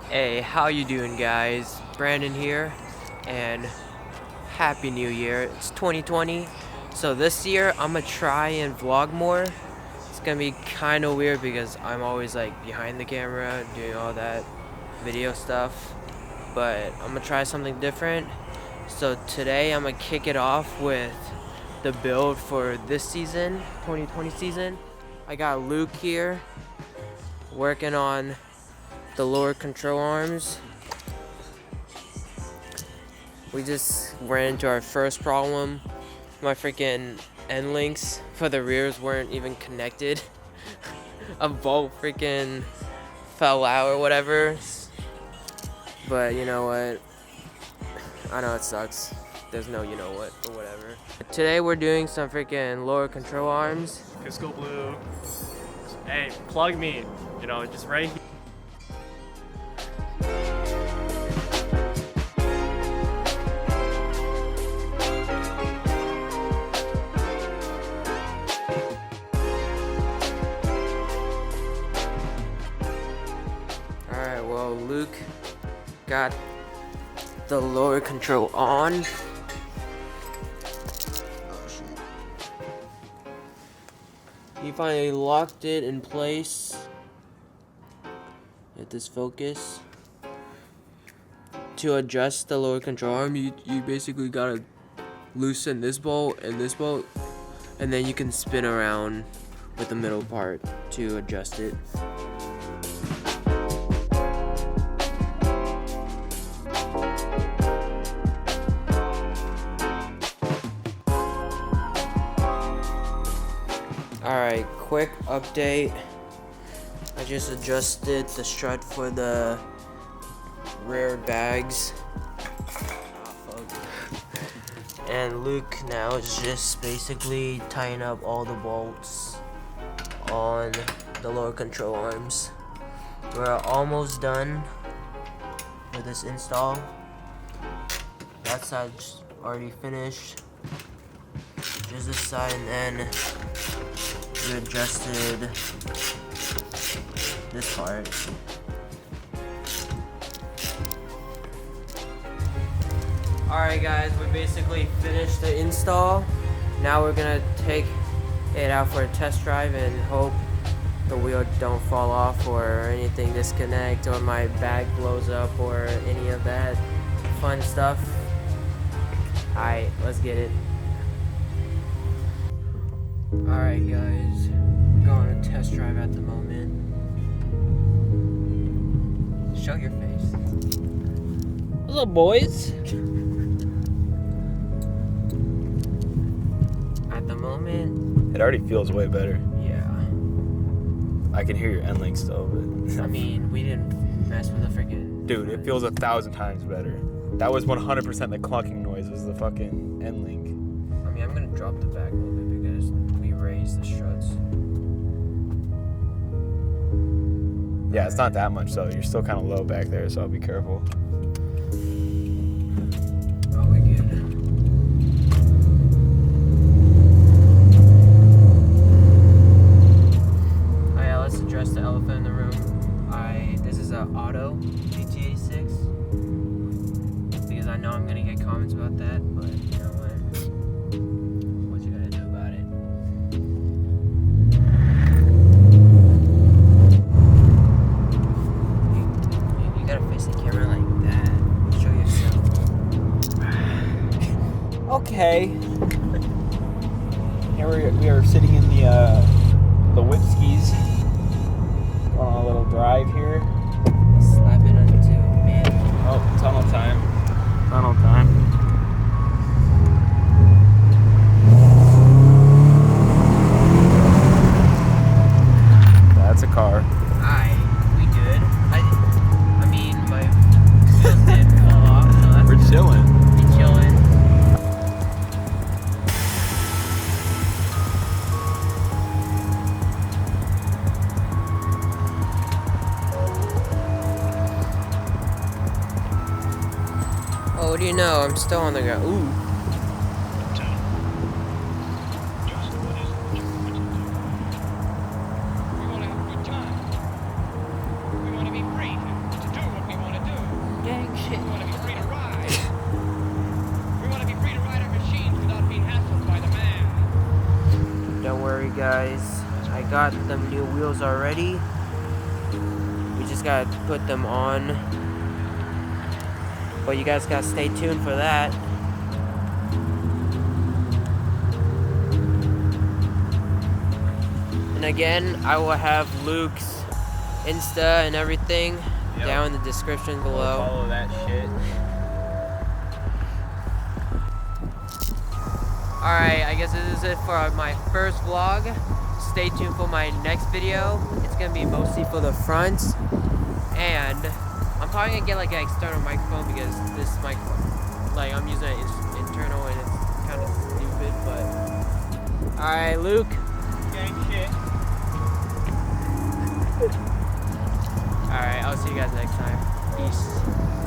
Hey, how you doing, guys? Brandon here, and Happy New Year. It's 2020, so this year I'm gonna try and vlog more. It's gonna be kind of weird because I'm always like behind the camera doing all that video stuff, but I'm gonna try something different. So today I'm gonna kick it off with the build for this season, 2020 season. I got Luke here working on the lower control arms. We just ran into our first problem. My freaking end links for the rears weren't even connected. A bolt freaking fell out or whatever. But you know what? I know it sucks. There's no you know what or whatever. Today we're doing some freaking lower control arms. Cusco blue. Hey, plug me. You know, just right here. Alright, well, Luke got the lower control on. He finally locked it in place. Hit this focus. To adjust the lower control arm, you basically gotta loosen this bolt, and then you can spin around with the middle part to adjust it. Alright, quick update. I just adjusted the strut for the rear bags. And Luke now is just basically tying up all the bolts on the lower control arms. We're almost done with this install. That side's already finished. Just this side, and then we adjusted this part. Alright guys, we basically finished the install. Now we're gonna take it out for a test drive and hope the wheel don't fall off or anything disconnect or my bag blows up or any of that fun stuff. Alright, let's get it. Alright guys, we're going on a test drive at the moment. Show your face. What's up, boys? At the moment, it already feels way better. Yeah. I can hear your end link still, but I mean, we didn't mess with the freaking. dude, it feels 1,000 times better. That was 100% the clunking noise, was the fucking end link. I mean, I'm gonna drop the back a little bit because we raised the struts. Yeah, it's not that much though. You're still kind of low back there, so I'll be careful. Oh, we good. Oh yeah, let's address the elephant in the room. This is an auto GT86 because I know I'm gonna get comments about that, but you know what you gonna do about it? You gotta face the camera like that. Show yourself. Okay. Here we are sitting in the whipskis on a little drive here. Slap it onto man. Oh, tunnel time. Tunnel time. That's a car. We good. I mean, my wheels did fall off, so that's We're chilling. we chilling. Oh, what do you know? I'm still on the ground. Ooh. guys. I got them new wheels already. We just gotta put them on. But you guys gotta stay tuned for that. And again, I will have Luke's Insta and everything down in the description below. Follow that shit. Alright, I guess this is it for my first vlog. Stay tuned for my next video. It's gonna be mostly for the front. And I'm probably gonna get like an external microphone because this microphone, like I'm using it internal and it's kind of stupid, but. Alright, Luke. Gang shit. Alright, I'll see you guys next time. Peace.